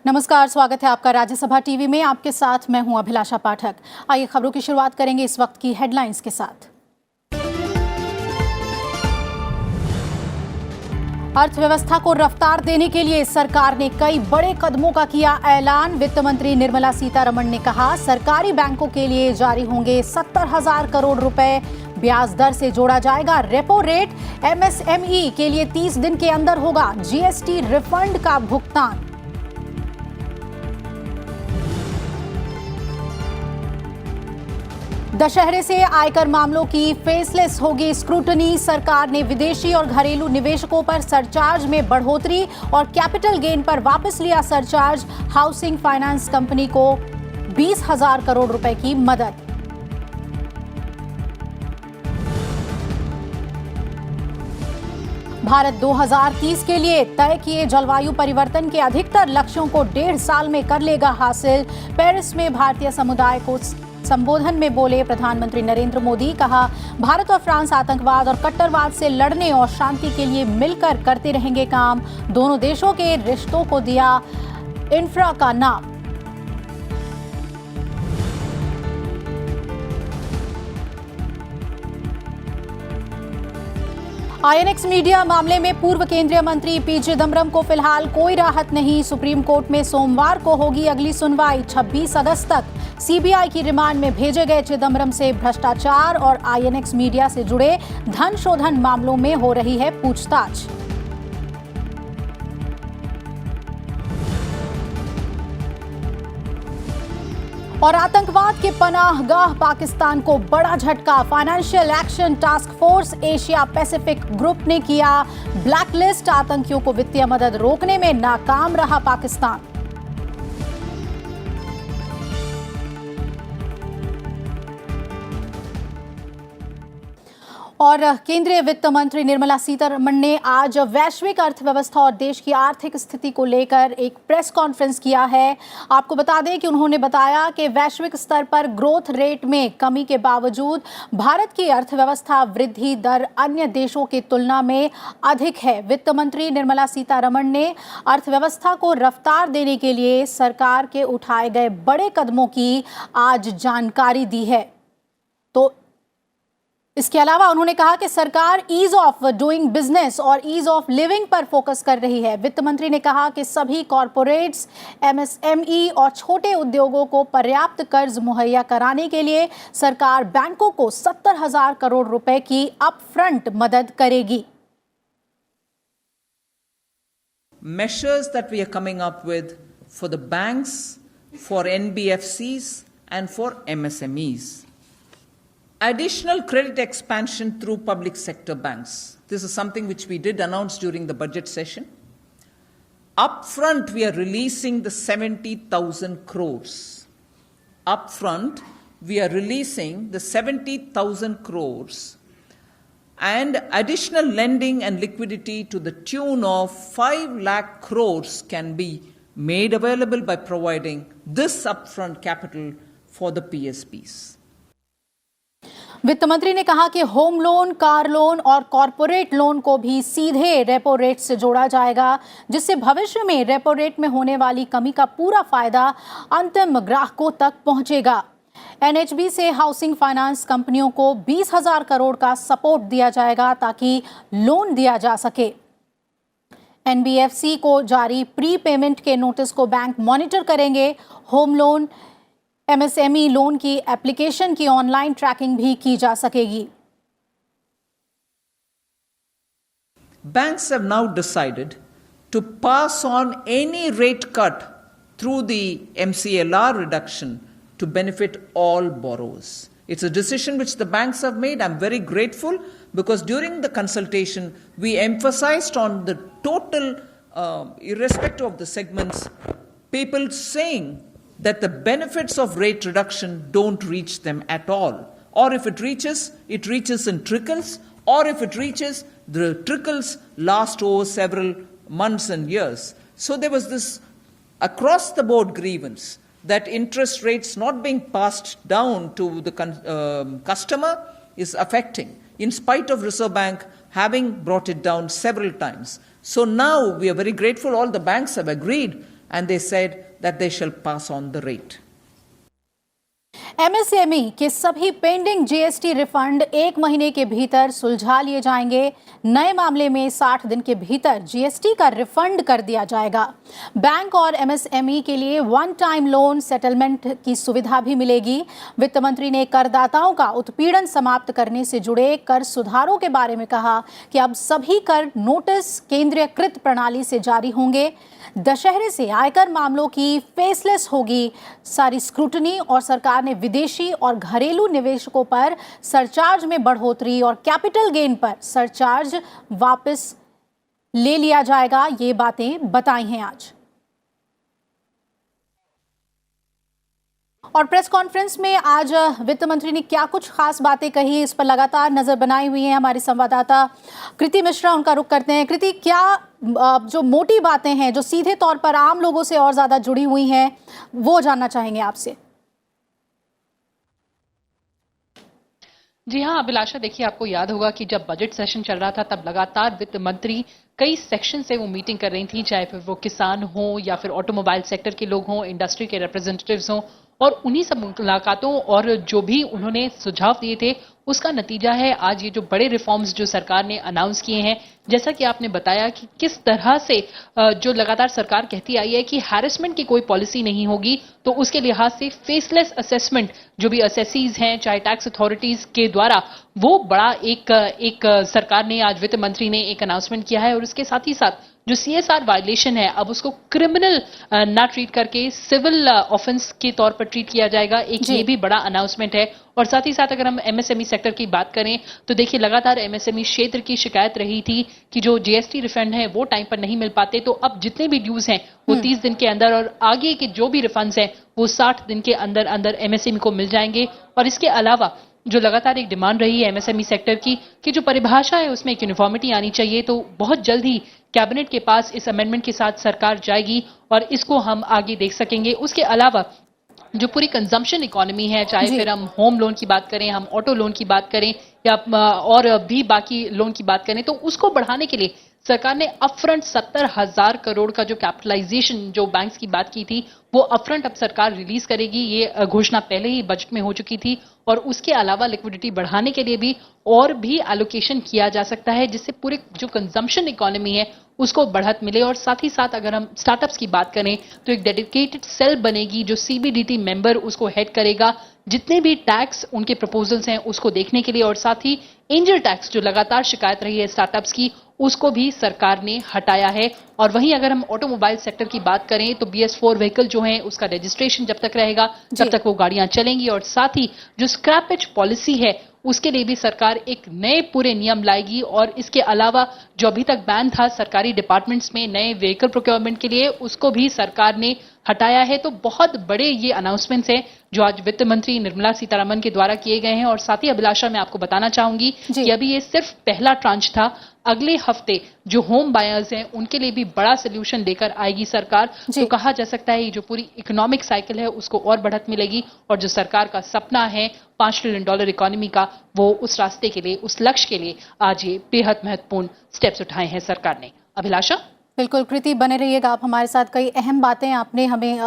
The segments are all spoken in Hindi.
नमस्कार, स्वागत है आपका राज्यसभा टीवी में। आपके साथ मैं हूं अभिलाषा पाठक। आइए खबरों की शुरुआत करेंगे इस वक्त की हेडलाइंस के साथ। अर्थव्यवस्था को रफ्तार देने के लिए सरकार ने कई बड़े कदमों का किया ऐलान। वित्त मंत्री निर्मला सीतारमण ने कहा, सरकारी बैंकों के लिए जारी होंगे 70,000 करोड़ रुपए। ब्याज दर से जोड़ा जाएगा रेपो रेट। एमएसएमई के लिए 30 दिन के अंदर होगा जीएसटी रिफंड का भुगतान। दशहरे से आयकर मामलों की फेसलेस होगी स्क्रूटनी। सरकार ने विदेशी और घरेलू निवेशकों पर सरचार्ज में बढ़ोतरी और कैपिटल गेन पर वापस लिया सरचार्ज। हाउसिंग फाइनेंस कंपनी को 20,000 करोड़ रुपए की मदद। भारत 2030 के लिए तय किए जलवायु परिवर्तन के अधिकतर लक्ष्यों को 1.5 साल में कर लेगा हासिल। पेरिस में भारतीय समुदाय को संबोधन में बोले प्रधानमंत्री नरेंद्र मोदी। कहा, भारत और फ्रांस आतंकवाद और कट्टरवाद से लड़ने और शांति के लिए मिलकर करते रहेंगे काम। दोनों देशों के रिश्तों को दिया इंफ्रा का नाम। आईएनएक्स मीडिया मामले में पूर्व केंद्रीय मंत्री पी चिदम्बरम को फिलहाल कोई राहत नहीं। सुप्रीम कोर्ट में सोमवार को होगी अगली सुनवाई। 26 अगस्त तक सीबीआई की रिमांड में भेजे गए चिदम्बरम से भ्रष्टाचार और आईएनएक्स मीडिया से जुड़े धन शोधन मामलों में हो रही है पूछताछ। और आतंकवाद के पनाहगाह पाकिस्तान को बड़ा झटका। Financial action task force Asia Pacific group ने किया ब्लैकलिस्ट। आतंकियों को वित्तीय मदद रोकने में नाकाम रहा पाकिस्तान। और केंद्रीय वित्त मंत्री निर्मला सीतारमण ने आज वैश्विक अर्थव्यवस्था और देश की आर्थिक स्थिति को लेकर एक प्रेस कॉन्फ्रेंस किया है। आपको बता दें कि उन्होंने बताया कि वैश्विक स्तर पर ग्रोथ रेट में कमी के बावजूद भारत की अर्थव्यवस्था वृद्धि दर अन्य देशों की तुलना में अधिक है। वित्त मंत्री निर्मला सीतारमण ने अर्थव्यवस्था को रफ्तार देने के लिए सरकार के उठाए गए बड़े कदमों की आज जानकारी दी है। तो इसके अलावा उन्होंने कहा कि सरकार ईज ऑफ डूइंग बिजनेस और ईज ऑफ लिविंग पर फोकस कर रही है। वित्त मंत्री ने कहा कि सभी कॉरपोरेट्स, एमएसएमई और छोटे उद्योगों को पर्याप्त कर्ज मुहैया कराने के लिए सरकार बैंकों को 70,000 करोड़ रुपए की अपफ्रंट मदद करेगी। Measures that we are coming up with for the banks, for NBFCs and for MSMEs. Additional credit expansion through public sector banks. This is something which we did announce during the budget session. Upfront, we are releasing the 70,000 crores. Upfront, we are releasing the 70,000 crores and additional lending and liquidity to the tune of 5 lakh crores can be made available by providing this upfront capital for the PSBs. वित्त मंत्री ने कहा कि होम लोन, कार लोन और कॉरपोरेट लोन को भी सीधे रेपो रेट से जोड़ा जाएगा, जिससे भविष्य में रेपो रेट में होने वाली कमी का पूरा फायदा अंतिम ग्राहकों तक पहुंचेगा। एनएचबी से हाउसिंग फाइनेंस कंपनियों को 20,000 करोड़ का सपोर्ट दिया जाएगा ताकि लोन दिया जा सके। एनबीएफसी को जारी प्री पेमेंट के नोटिस को बैंक मॉनिटर करेंगे। होम लोन, एमएसएमई लोन की एप्लीकेशन की ऑनलाइन ट्रैकिंग भी की जा सकेगी। Banks have now decided to pass on any rate cut through the MCLR reduction to benefit all borrowers. It's a decision which the banks have made. I'm very grateful because during the consultation we emphasized on the total, irrespective of the segments, people saying that the benefits of rate reduction don't reach them at all. Or if it reaches in trickles, or if it reaches, the trickles last over several months and years. So there was this across the board grievance that interest rates not being passed down to the customer is affecting, in spite of Reserve Bank having brought it down several times. So now we are very grateful all the banks have agreed and they said that they shall pass on the rate. MSME के सभी पेंडिंग जीएसटी रिफंड 1 महीने के भीतर सुलझा लिए जाएंगे। नए मामले में 60 दिन के भीतर जीएसटी का रिफंड कर दिया जाएगा। बैंक और एमएसएमई के लिए वन टाइम लोन सेटलमेंट की सुविधा भी मिलेगी। वित्त मंत्री ने करदाताओं का उत्पीड़न समाप्त करने से जुड़े कर सुधारों के बारे में कहा कि अब सभी कर नोटिस केंद्रीयकृत प्रणाली से जारी होंगे। दशहरे से आयकर मामलों की फेसलेस होगी सारी स्क्रूटनी और सरकार ने विदेशी और घरेलू निवेशकों पर सरचार्ज में बढ़ोतरी और कैपिटल गेन पर सरचार्ज वापस ले लिया जाएगा। ये बातें बताई हैं आज। और प्रेस कॉन्फ्रेंस में आज वित्त मंत्री ने क्या कुछ खास बातें कही, इस पर लगातार नजर बनाई हुई है हमारी संवाददाता कृति मिश्रा। उनका रुख करते हैं। कृति, क्या जो मोटी बातें हैं जो सीधे तौर पर आम लोगों से और ज्यादा जुड़ी हुई हैं वो जानना चाहेंगे आपसे। जी हाँ अभिलाषा, देखिए आपको याद होगा कि जब बजट सेशन चल रहा था तब लगातार वित्त मंत्री कई सेक्शन से वो मीटिंग कर रही थी, चाहे फिर वो किसान हो या फिर ऑटोमोबाइल सेक्टर के लोग हों, इंडस्ट्री के रिप्रेजेंटेटिव्स हों, और उन्हीं सब मुलाकातों और जो भी उन्होंने सुझाव दिए थे उसका नतीजा है आज ये जो बड़े रिफॉर्म्स जो सरकार ने अनाउंस किए हैं। जैसा कि आपने बताया कि किस तरह से जो लगातार सरकार कहती आई है कि हैरेसमेंट की कोई पॉलिसी नहीं होगी, तो उसके लिहाज से फेसलेस असेसमेंट जो भी असेसीज हैं चाहे टैक्स अथॉरिटीज के द्वारा, वो बड़ा एक सरकार ने आज वित्त मंत्री ने एक अनाउंसमेंट किया है। और उसके साथ ही साथ जो सीएसआर वायलेशन है अब उसको क्रिमिनल ना ट्रीट करके सिविल ऑफेंस के तौर पर ट्रीट किया जाएगा। एक ये भी बड़ा अनाउंसमेंट है। और साथ ही साथ अगर हम एमएसएमई सेक्टर की बात करें तो देखिए लगातार एमएसएमई क्षेत्र की शिकायत रही थी कि जो जीएसटी रिफंड है वो टाइम पर नहीं मिल पाते, तो अब जितने भी ड्यूज हैं वो 30 दिन के अंदर और आगे के जो भी रिफंड्स हैं वो 60 दिन के अंदर अंदर एमएसएमई को मिल जाएंगे। और इसके अलावा जो लगातार एक डिमांड रही है एमएसएमई सेक्टर की कि जो परिभाषा है उसमें एक यूनिफॉर्मिटी आनी चाहिए, तो बहुत जल्द ही कैबिनेट के पास इस अमेंडमेंट के साथ सरकार जाएगी और इसको हम आगे देख सकेंगे। उसके अलावा जो पूरी कंजम्पशन इकोनॉमी है, चाहे फिर हम होम लोन की बात करें, हम ऑटो लोन की बात करें या और भी बाकी लोन की बात करें, तो उसको बढ़ाने के लिए सरकार ने अपफ्रंट 70,000 करोड़ का जो कैपिटलाइजेशन जो बैंक्स की बात की थी वो अपफ्रंट अब सरकार रिलीज करेगी। ये घोषणा पहले ही बजट में हो चुकी थी। और उसके अलावा लिक्विडिटी बढ़ाने के लिए भी और भी एलोकेशन किया जा सकता है जिससे पूरे जो कंजम्पशन इकोनॉमी है उसको बढ़त मिले। और साथ ही साथ अगर हम स्टार्टअप्स की बात करें तो एक डेडिकेटेड सेल बनेगी जो सीबीडीटी मेंबर उसको हेड करेगा, जितने भी टैक्स उनके प्रपोजल्स हैं उसको देखने के लिए। और साथ ही एंजल टैक्स जो लगातार शिकायत रही है स्टार्टअप्स की उसको भी सरकार ने हटाया है। और वहीं अगर हम ऑटोमोबाइल सेक्टर की बात करें तो BS4 व्हीकल जो है उसका रजिस्ट्रेशन जब तक रहेगा तब तक वो गाड़ियां चलेंगी। और साथ ही जो स्क्रैपेज पॉलिसी है उसके लिए भी सरकार एक नए पूरे नियम लाएगी। और इसके अलावा जो अभी तक बैन था सरकारी डिपार्टमेंट्स में नए व्हीकल प्रोक्योरमेंट के लिए उसको भी सरकार ने हटाया है। तो बहुत बड़े ये अनाउंसमेंट्स हैं जो आज वित्त मंत्री निर्मला सीतारमण के द्वारा किए गए हैं। और साथ ही अभिलाषा मैं आपको बताना चाहूंगी कि अभी ये सिर्फ पहला ट्रांच था, अगले हफ्ते जो होम बायर्स हैं उनके लिए भी बड़ा सोल्यूशन लेकर आएगी सरकार। तो कहा जा सकता है ये जो पूरी इकोनॉमिक साइकिल है उसको और बढ़त मिलेगी और जो सरकार का सपना है $5 ट्रिलियन इकोनॉमी का, वो उस रास्ते के लिए, उस लक्ष्य के लिए आज ये बेहद महत्वपूर्ण स्टेप्स उठाए हैं सरकार ने। अभिलाषा। बिल्कुल कृति, बने रहिएगा आप हमारे साथ। कई अहम बातें आपने हमें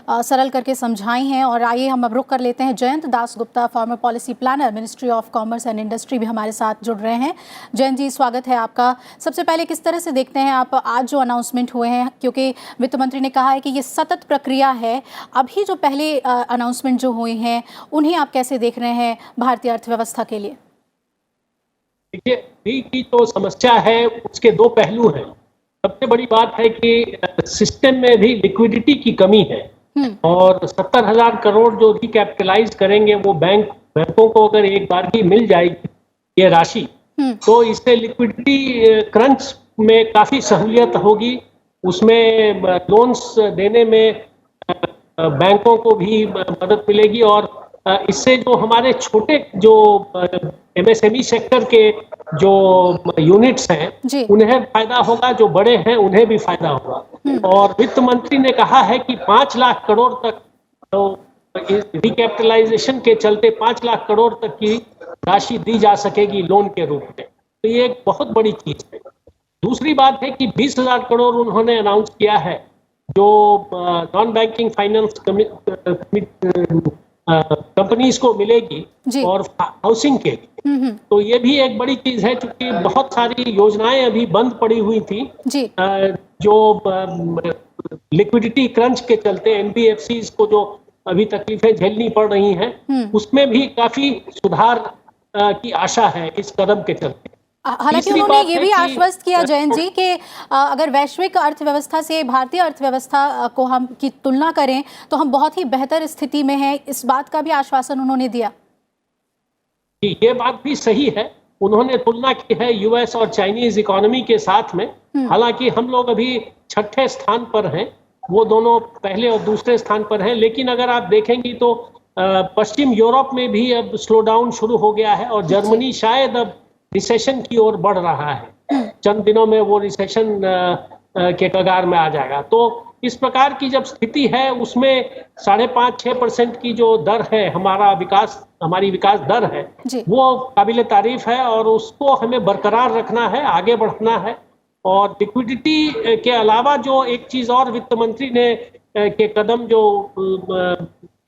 सरल करके समझाई हैं। और आइए हम अब रुख कर लेते हैं Jayant Das Gupta, former policy planner, ministry of commerce and industry भी हमारे साथ जुड़ रहे हैं। जयंत जी, स्वागत है आपका। सबसे पहले किस तरह से देखते हैं आप आज जो अनाउंसमेंट हुए हैं, क्योंकि वित्त मंत्री ने कहा है कि ये सतत प्रक्रिया है, अभी जो पहले अनाउंसमेंट जो हुए हैं उन्हें आप कैसे देख रहे हैं भारतीय अर्थव्यवस्था के लिए? देखिए, अभी की जो समस्या है उसके दो पहलू हैं। सबसे बड़ी बात है कि सिस्टम में भी लिक्विडिटी की कमी है और 70,000 करोड़ जो रिकैपिटलाइज करेंगे वो बैंकों को अगर एक बार ही मिल जाएगी ये राशि तो इससे लिक्विडिटी क्रंच में काफी सहूलियत होगी। उसमें लोन्स देने में बैंकों को भी मदद मिलेगी और इससे जो हमारे छोटे जो एमएसएमई सेक्टर के जो यूनिट्स हैं उन्हें फायदा होगा, जो बड़े हैं उन्हें भी फायदा होगा। और वित्त मंत्री ने कहा है कि 5 लाख करोड़ तक तो रिकैपिटलाइजेशन के चलते 5 लाख करोड़ तक की राशि दी जा सकेगी लोन के रूप में, तो ये एक बहुत बड़ी चीज है। दूसरी बात है कि 20,000 करोड़ उन्होंने अनाउंस किया है जो नॉन बैंकिंग फाइनेंस कंपनीज को मिलेगी जी। और हाउसिंग के लिए, तो ये भी एक बड़ी चीज है, क्योंकि बहुत सारी योजनाएं अभी बंद पड़ी हुई थी जी। जो लिक्विडिटी क्रंच के चलते एनबीएफसीज को जो अभी तकलीफें झेलनी पड़ रही हैं, उसमें भी काफी सुधार की आशा है इस कदम के चलते। हालांकि तीसरी उन्होंने बात ये है भी कि- आश्वस्त किया जयंत जी कि अगर वैश्विक अर्थव्यवस्था से भारतीय अर्थव्यवस्था को हम की तुलना करें तो हम बहुत ही बेहतर स्थिति में हैं, इस बात का भी आश्वासन उन्होंने दिया। ये बात भी सही है, उन्होंने तुलना की है यूएस और चाइनीज इकोनॉमी के साथ में। हालांकि हम लोग अभी 6ठे स्थान पर हैं, वो दोनों पहले और दूसरे स्थान पर हैं, लेकिन अगर आप देखेंगी तो पश्चिम यूरोप में भी अब स्लो डाउन शुरू हो गया है और जर्मनी शायद अब रिसेशन की ओर बढ़ रहा है। चंद दिनों में वो रिसेशन के कगार में आ जाएगा। तो इस प्रकार की जब स्थिति है, उसमें 5.5-6% की जो दर है हमारी विकास दर है, वो काबिले तारीफ है और उसको हमें बरकरार रखना है, आगे बढ़ना है। और लिक्विडिटी के अलावा जो एक चीज और वित्त मंत्री ने के कदम जो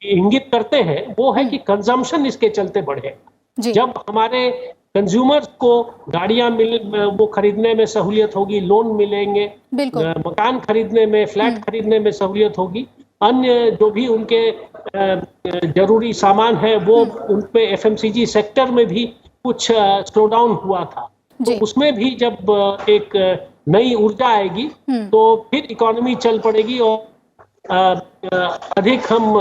इंगित करते हैं, वो है कि कंजम्पशन इसके चलते बढ़े। जब हमारे कंज्यूमर्स को गाड़ियां वो खरीदने में सहूलियत होगी, लोन मिलेंगे, मकान खरीदने में, फ्लैट खरीदने में सहूलियत होगी, अन्य जो भी उनके जरूरी सामान है वो उनपे एफएमसीजी सेक्टर में भी कुछ स्लो डाउन हुआ था, तो उसमें भी जब एक नई ऊर्जा आएगी तो फिर इकोनॉमी चल पड़ेगी और अधिक हम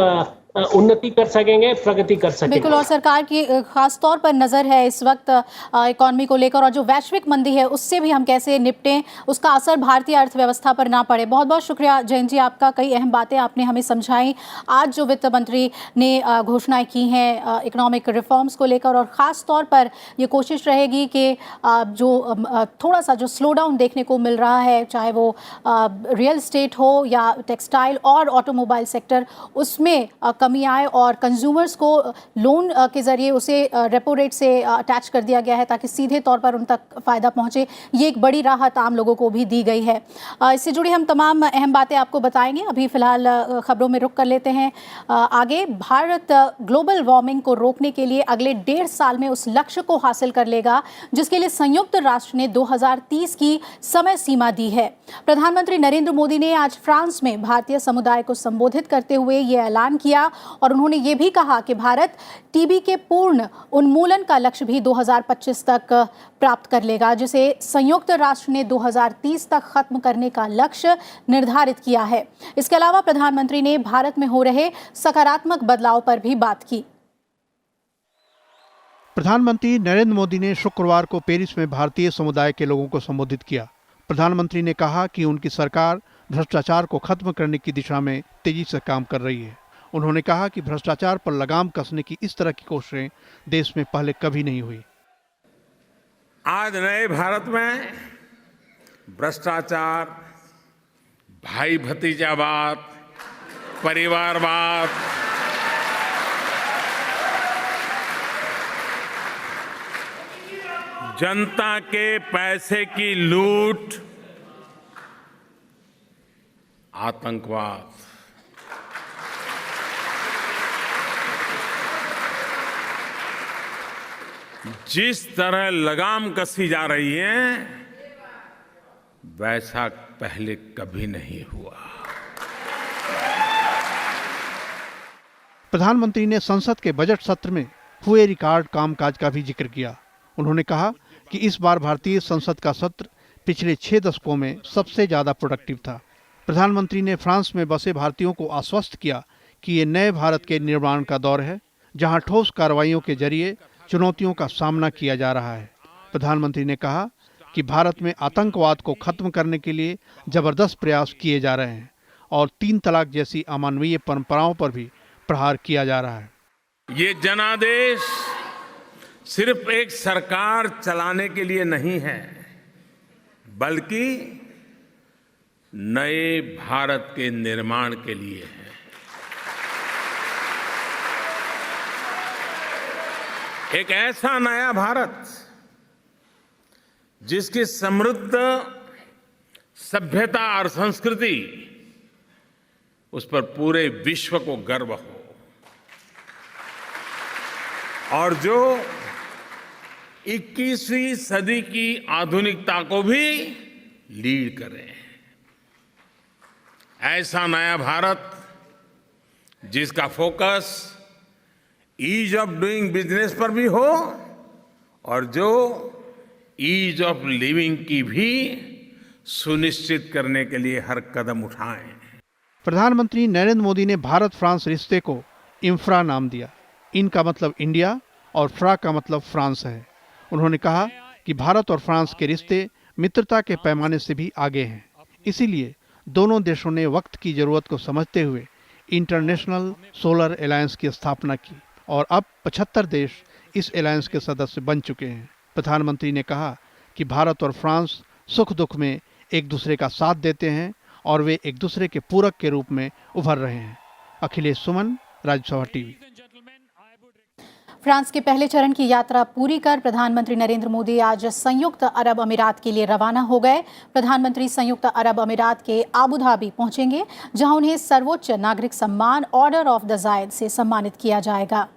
उन्नति कर सकेंगे, प्रगति कर सकेंगे। बिल्कुल, और सरकार की खास तौर पर नज़र है इस वक्त इकोनॉमी को लेकर, और जो वैश्विक मंदी है उससे भी हम कैसे निपटें, उसका असर भारतीय अर्थव्यवस्था पर ना पड़े। बहुत बहुत शुक्रिया जयंत जी आपका, कई अहम बातें आपने हमें समझाई। आज जो वित्त मंत्री ने घोषणाएं की हैं इकोनॉमिक रिफॉर्म्स को लेकर, और ख़ास तौर पर ये कोशिश रहेगी कि जो थोड़ा सा जो स्लो डाउन देखने को मिल रहा है, चाहे वो रियल एस्टेट हो या टेक्सटाइल और ऑटोमोबाइल सेक्टर, उसमें कमी आए और कंज्यूमर्स को लोन के ज़रिए उसे रेपो रेट से अटैच कर दिया गया है ताकि सीधे तौर पर उन तक फ़ायदा पहुंचे। ये एक बड़ी राहत आम लोगों को भी दी गई है। इससे जुड़ी हम तमाम अहम बातें आपको बताएंगे। अभी फ़िलहाल खबरों में रुक कर लेते हैं आगे। भारत ग्लोबल वार्मिंग को रोकने के लिए अगले 1.5 साल में उस लक्ष्य को हासिल कर लेगा जिसके लिए संयुक्त राष्ट्र ने 2030 की समय सीमा दी है। प्रधानमंत्री नरेंद्र मोदी ने आज फ्रांस में भारतीय समुदाय को संबोधित करते हुए ये ऐलान किया और उन्होंने ये भी कहा कि भारत टीबी के पूर्ण उन्मूलन का लक्ष्य भी 2025 तक प्राप्त कर लेगा, जिसे संयुक्त राष्ट्र ने 2030 तक खत्म करने का लक्ष्य निर्धारित किया है। इसके अलावा प्रधानमंत्री ने भारत में हो रहे सकारात्मक बदलाव पर भी बात की। प्रधानमंत्री नरेंद्र मोदी ने शुक्रवार को पेरिस में भारतीय समुदाय के लोगों को संबोधित किया। प्रधानमंत्री ने कहा कि उनकी सरकार भ्रष्टाचार को खत्म करने की दिशा में तेजी से काम कर रही है। उन्होंने कहा कि भ्रष्टाचार पर लगाम कसने की इस तरह की कोशिशें देश में पहले कभी नहीं हुई। आज नए भारत में भ्रष्टाचार, भाई भतीजावाद, परिवारवाद, जनता के पैसे की लूट, आतंकवाद, जिस तरह लगाम कसी जा रही है वैसा पहले कभी नहीं हुआ। प्रधानमंत्री ने संसद के बजट सत्र में हुए रिकॉर्ड कामकाज का भी जिक्र किया। उन्होंने कहा कि इस बार भारतीय संसद का सत्र पिछले 6 दशकों में सबसे ज्यादा प्रोडक्टिव था। प्रधानमंत्री ने फ्रांस में बसे भारतीयों को आश्वस्त किया कि ये नए भारत के निर्माण का दौर है, जहां ठोस कार्रवाइयों के जरिए चुनौतियों का सामना किया जा रहा है। प्रधानमंत्री ने कहा कि भारत में आतंकवाद को खत्म करने के लिए जबरदस्त प्रयास किए जा रहे हैं और 3 तलाक जैसी अमानवीय परंपराओं पर भी प्रहार किया जा रहा है। ये जनादेश सिर्फ एक सरकार चलाने के लिए नहीं है, बल्कि नए भारत के निर्माण के लिए है। एक ऐसा नया भारत जिसकी समृद्ध सभ्यता और संस्कृति उस पर पूरे विश्व को गर्व हो और जो 21वीं सदी की आधुनिकता को भी लीड करें। ऐसा नया भारत जिसका focus ease of doing business पर भी हो और जो ईज ऑफ लिविंग की भी सुनिश्चित करने के लिए हर कदम उठाएं। प्रधानमंत्री नरेंद्र मोदी ने भारत फ्रांस रिश्ते को इंफ्रा नाम दिया। इन का मतलब इंडिया और फ्रा का मतलब फ्रांस है। उन्होंने कहा कि भारत और फ्रांस के रिश्ते मित्रता के पैमाने से भी आगे हैं। इसीलिए दोनों देशों ने वक्त की जरूरत को समझते हुए इंटरनेशनल सोलर अलायंस की स्थापना की और अब 75 देश इस अलायंस के सदस्य बन चुके हैं। प्रधानमंत्री ने कहा कि भारत और फ्रांस सुख दुख में एक दूसरे का साथ देते हैं और वे एक दूसरे के पूरक के रूप में उभर रहे हैं। अखिलेश सुमन, राज्यसभा टीवी। फ्रांस के पहले चरण की यात्रा पूरी कर प्रधानमंत्री नरेंद्र मोदी आज संयुक्त अरब अमीरात के लिए रवाना हो गए। प्रधानमंत्री संयुक्त अरब अमीरात के आबू धाबी पहुंचेंगे, जहां उन्हें सर्वोच्च नागरिक सम्मान ऑर्डर ऑफ द जायद से सम्मानित किया जाएगा।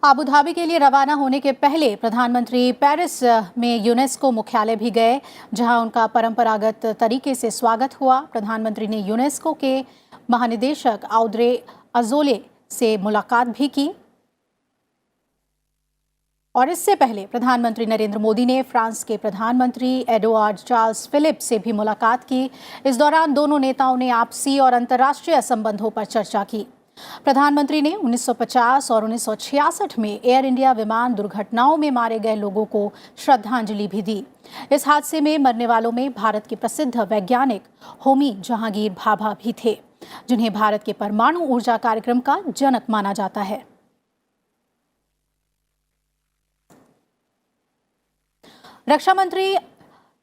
आबू धाबी के लिए रवाना होने के पहले प्रधानमंत्री पेरिस में यूनेस्को मुख्यालय भी गए, जहां उनका परंपरागत तरीके से स्वागत हुआ। प्रधानमंत्री ने यूनेस्को के महानिदेशक आउद्रे अजोले से मुलाकात भी की और इससे पहले प्रधानमंत्री नरेंद्र मोदी ने फ्रांस के प्रधानमंत्री एडुआर्ड चार्ल्स फिलिप से भी मुलाकात की। इस दौरान दोनों नेताओं ने आपसी और अंतर्राष्ट्रीय संबंधों पर चर्चा की। प्रधानमंत्री ने 1950 और 1966 में एयर इंडिया विमान दुर्घटनाओं में मारे गए लोगों को श्रद्धांजलि भी दी। इस हादसे में मरने वालों में भारत के प्रसिद्ध वैज्ञानिक होमी जहांगीर भाभा भी थे, जिन्हें भारत के परमाणु ऊर्जा कार्यक्रम का जनक माना जाता है। रक्षा मंत्री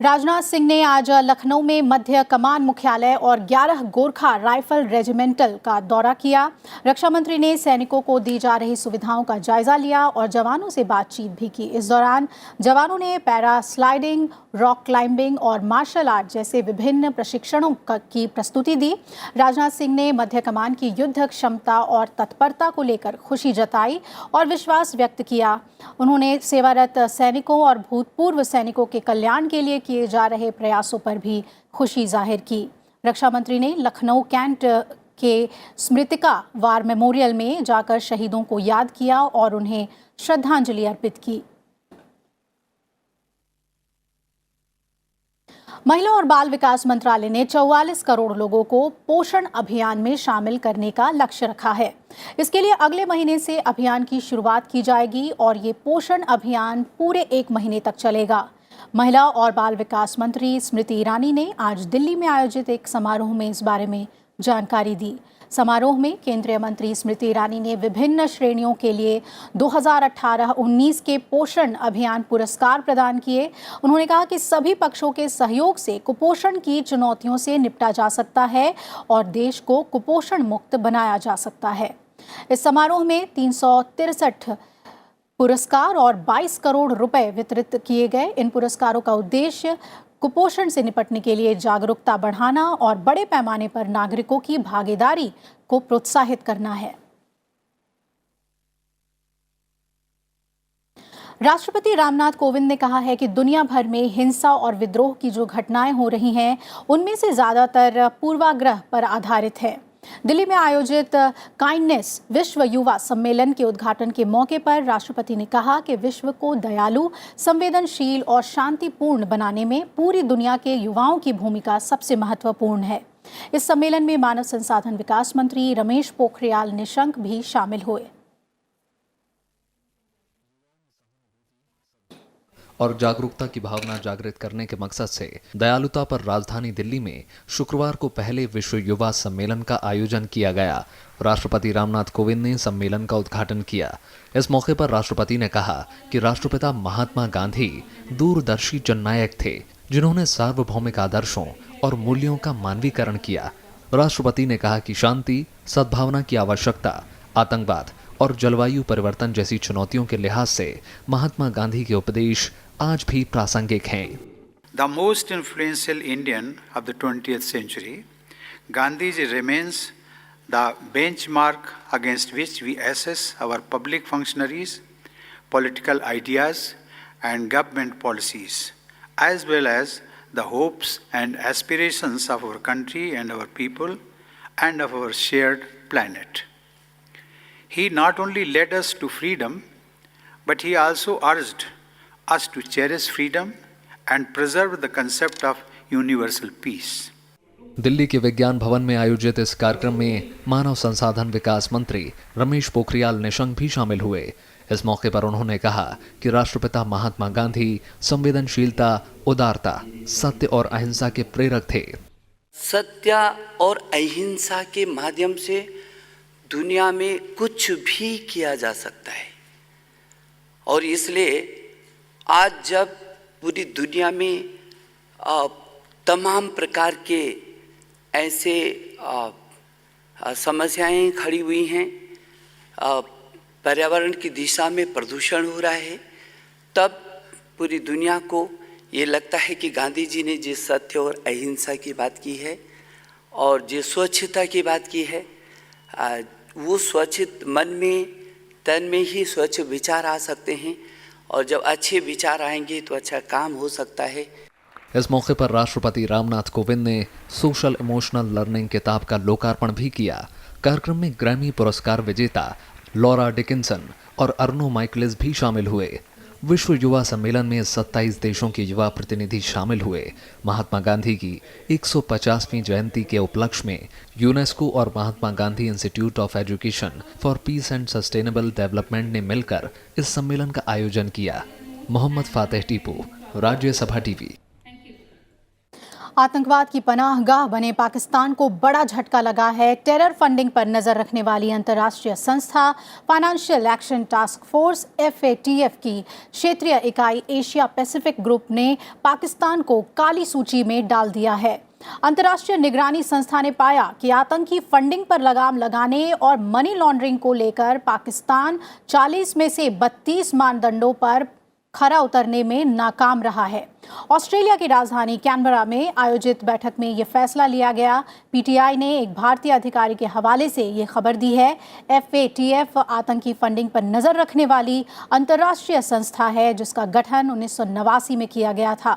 राजनाथ सिंह ने आज लखनऊ में मध्य कमान मुख्यालय और 11 गोरखा राइफल रेजिमेंटल का दौरा किया। रक्षा मंत्री ने सैनिकों को दी जा रही सुविधाओं का जायजा लिया और जवानों से बातचीत भी की। इस दौरान जवानों ने पैरा स्लाइडिंग, रॉक क्लाइंबिंग और मार्शल आर्ट जैसे विभिन्न प्रशिक्षणों की प्रस्तुति दी। राजनाथ सिंह ने मध्य कमान की युद्ध क्षमता और तत्परता को लेकर खुशी जताई और विश्वास व्यक्त किया। उन्होंने सेवारत सैनिकों और भूतपूर्व सैनिकों के कल्याण के लिए किए जा रहे प्रयासों पर भी खुशी जाहिर की। रक्षा मंत्री ने लखनऊ कैंट के स्मृतिका वार मेमोरियल में जाकर शहीदों को याद किया और उन्हें श्रद्धांजलि अर्पित की। महिला और बाल विकास मंत्रालय ने 44 करोड़ लोगों को पोषण अभियान में शामिल करने का लक्ष्य रखा है। इसके लिए अगले महीने से अभियान की शुरुआत की जाएगी और ये पोषण अभियान पूरे 1 महीने तक चलेगा। महिला और बाल विकास मंत्री स्मृति ईरानी ने आज दिल्ली में आयोजित एक समारोह में इस बारे में जानकारी दी। समारोह में केंद्रीय मंत्री स्मृति ईरानी ने विभिन्न श्रेणियों के लिए 2018-19 के पोषण अभियान पुरस्कार प्रदान किए। उन्होंने कहा कि सभी पक्षों के सहयोग से कुपोषण की चुनौतियों से निपटा जा सकता है और देश को कुपोषण मुक्त बनाया जा सकता है। इस समारोह में 363 पुरस्कार और 22 करोड़ रुपए वितरित किए गए। इन पुरस्कारों का उद्देश्य कुपोषण से निपटने के लिए जागरूकता बढ़ाना और बड़े पैमाने पर नागरिकों की भागीदारी को प्रोत्साहित करना है। राष्ट्रपति रामनाथ कोविंद ने कहा है कि दुनिया भर में हिंसा और विद्रोह की जो घटनाएं हो रही हैं, उनमें से ज्यादातर पूर्वाग्रह पर आधारित है। दिल्ली में आयोजित काइंडनेस विश्व युवा सम्मेलन के उद्घाटन के मौके पर राष्ट्रपति ने कहा कि विश्व को दयालु, संवेदनशील और शांतिपूर्ण बनाने में पूरी दुनिया के युवाओं की भूमिका सबसे महत्वपूर्ण है। इस सम्मेलन में मानव संसाधन विकास मंत्री रमेश पोखरियाल निशंक भी शामिल हुए और जागरूकता की भावना जागृत करने के मकसद से दयालुता पर राजधानी दिल्ली में शुक्रवार को पहले विश्व युवा सम्मेलन का आयोजन किया गया। राष्ट्रपति रामनाथ कोविंद ने सम्मेलन का उद्घाटन किया। इस मौके पर राष्ट्रपति ने कहा कि राष्ट्रपिता महात्मा गांधी दूरदर्शी जननायक थे, जिन्होंने सार्वभौमिक आदर्शों और मूल्यों का मानवीकरण किया। राष्ट्रपति ने कहा कि शांति, सद्भावना की आवश्यकता, आतंकवाद और जलवायु परिवर्तन जैसी चुनौतियों के लिहाज से महात्मा गांधी के उपदेश आज भी प्रासंगिक हैं। The most influential Indian of the 20th century, Gandhiji remains the benchmark against which we assess our public functionaries, political ideas, and government policies, as well as the hopes and aspirations of our country and our people and of our shared planet. He not only led us to freedom, but he also urged us to cherish freedom and preserve the concept of universal peace. Delhi के विज्ञान भवन में आयोजित इस कार्यक्रम में मानव संसाधन विकास मंत्री रमेश पोखरियाल निशंक भी शामिल हुए। इस मौके पर उन्होंने कहा कि राष्ट्रपिता महात्मा गांधी संवेदनशीलता, उदारता, सत्य और अहिंसा के प्रेरक थे। सत्य और अहिंसा के माध्यम से दुनिया में कुछ भी किया जा सकता है, और इसलिए आज जब पूरी दुनिया में तमाम प्रकार के ऐसे समस्याएं खड़ी हुई हैं, पर्यावरण की दिशा में प्रदूषण हो रहा है, तब पूरी दुनिया को ये लगता है कि गांधी जी ने जिस सत्य और अहिंसा की बात की है और जिस स्वच्छता की बात की है, वो स्वच्छ मन में, तन में ही स्वच्छ विचार आ सकते हैं, और जब अच्छे विचार आएंगे तो अच्छा काम हो सकता है। इस मौके पर राष्ट्रपति रामनाथ कोविंद ने सोशल इमोशनल लर्निंग किताब का लोकार्पण भी किया। कार्यक्रम में ग्रैमी पुरस्कार विजेता लॉरा डिकिंसन और अर्नो माइकलिस भी शामिल हुए। विश्व युवा सम्मेलन में 27 देशों के युवा प्रतिनिधि शामिल हुए। महात्मा गांधी की 150वीं जयंती के उपलक्ष्य में यूनेस्को और Mahatma Gandhi institute of education for peace and sustainable development ने मिलकर इस सम्मेलन का आयोजन किया। मोहम्मद फातेह टीपू, राज्यसभा टीवी। आतंकवाद की पनाहगाह बने पाकिस्तान को बड़ा झटका लगा है। टेरर फंडिंग पर नजर रखने वाली अंतर्राष्ट्रीय संस्था financial action task force FATF की क्षेत्रीय इकाई एशिया पैसिफिक ग्रुप ने पाकिस्तान को काली सूची में डाल दिया है। अंतर्राष्ट्रीय निगरानी संस्था ने पाया कि आतंकी फंडिंग पर लगाम लगाने और मनी लॉन्ड्रिंग को लेकर पाकिस्तान 40 में से 32 मानदंडों पर खरा उतरने में नाकाम रहा है। ऑस्ट्रेलिया की राजधानी कैनबरा में आयोजित बैठक में यह फैसला लिया गया। PTI ने एक भारतीय अधिकारी के हवाले से ये खबर दी है। FATF आतंकी फंडिंग पर नजर रखने वाली अंतर्राष्ट्रीय संस्था है जिसका गठन 1989 में किया गया था,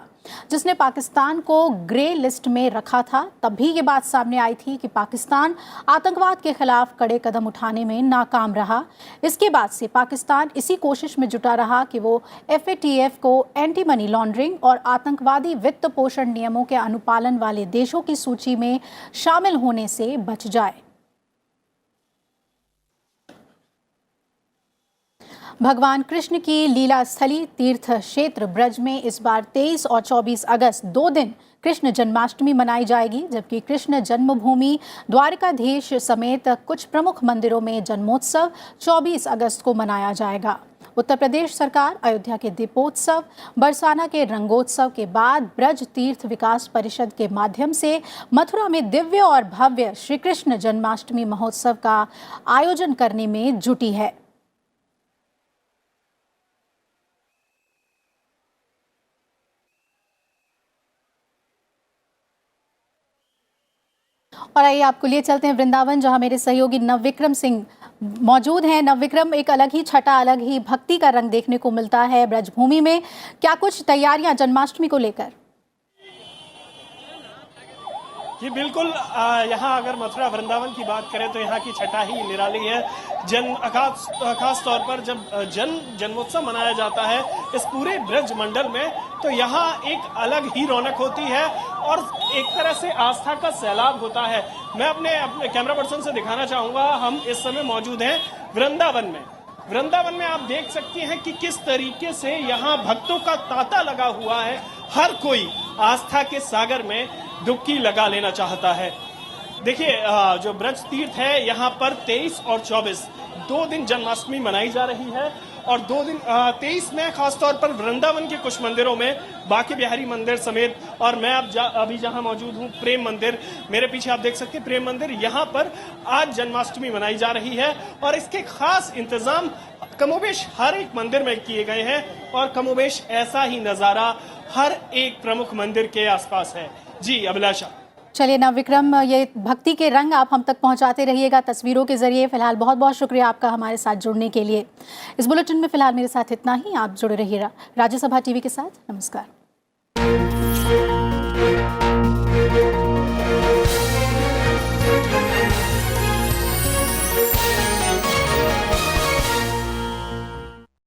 जिसने पाकिस्तान को ग्रे लिस्ट में रखा था। तब भी ये बात सामने आई थी कि पाकिस्तान आतंकवाद के खिलाफ कड़े कदम उठाने में नाकाम रहा। इसके बाद से पाकिस्तान इसी कोशिश में जुटा रहा कि वो FATF को एंटी मनी लॉन्ड्रिंग और आतंकवादी वित्त पोषण नियमों के अनुपालन वाले देशों की सूची में शामिल होने से बच जाए। भगवान कृष्ण की लीला स्थली तीर्थ क्षेत्र ब्रज में इस बार 23 और 24 अगस्त 2 दिन कृष्ण जन्माष्टमी मनाई जाएगी, जबकि कृष्ण जन्मभूमि द्वारकाधीश समेत कुछ प्रमुख मंदिरों में जन्मोत्सव 24 अगस्त को मनाया जाएगा। उत्तर प्रदेश सरकार अयोध्या के दीपोत्सव, बरसाना के रंगोत्सव के बाद ब्रज तीर्थ विकास परिषद के माध्यम से मथुरा में दिव्य और भव्य श्री कृष्ण जन्माष्टमी महोत्सव का आयोजन करने में जुटी है। और आइए आपको लिए चलते हैं वृंदावन, जहां मेरे सहयोगी नवविक्रम सिंह मौजूद हैं। नवविक्रम, एक अलग ही छटा, अलग ही भक्ति का रंग देखने को मिलता है ब्रजभूमि में। क्या कुछ तैयारियां जन्माष्टमी को लेकर? जी बिल्कुल, यहाँ अगर मथुरा वृंदावन की बात करें तो यहाँ की छटा ही निराली है। खास तौर पर जब जन्मोत्सव मनाया जाता है इस पूरे ब्रज मंडल में, तो यहाँ एक अलग ही रौनक होती है और एक तरह से आस्था का सैलाब होता है। मैं अपने कैमरा पर्सन से दिखाना चाहूंगा, हम इस समय मौजूद हैं वृंदावन में। वृंदावन में आप देख सकते हैं कि किस तरीके से यहाँ भक्तों का तांता लगा हुआ है। हर कोई आस्था के सागर में डुबकी लगा लेना चाहता है। देखिए, जो ब्रज तीर्थ है यहाँ पर 23 और 24 2 दिन जन्माष्टमी मनाई जा रही है, और 2 दिन 23 में खासतौर पर वृंदावन के कुछ मंदिरों में, बांके बिहारी मंदिर समेत, और मैं अभी जहां मौजूद हूं प्रेम मंदिर, मेरे पीछे आप देख सकते हैं प्रेम मंदिर, यहां पर आज जन्माष्टमी मनाई जा रही है। और इसके खास इंतजाम कमोबेश हर एक मंदिर में किए गए हैं और कमोबेश ऐसा ही नजारा हर एक प्रमुख मंदिर के आसपास है। जी अभिलाषा। चलिए नवविक्रम, ये भक्ति के रंग आप हम तक पहुंचाते रहिएगा तस्वीरों के जरिए। फिलहाल बहुत बहुत शुक्रिया आपका हमारे साथ जुड़ने के लिए। इस बुलेटिन में फिलहाल मेरे साथ इतना ही। आप जुड़े रहिएगा राज्यसभा टीवी के साथ। नमस्कार।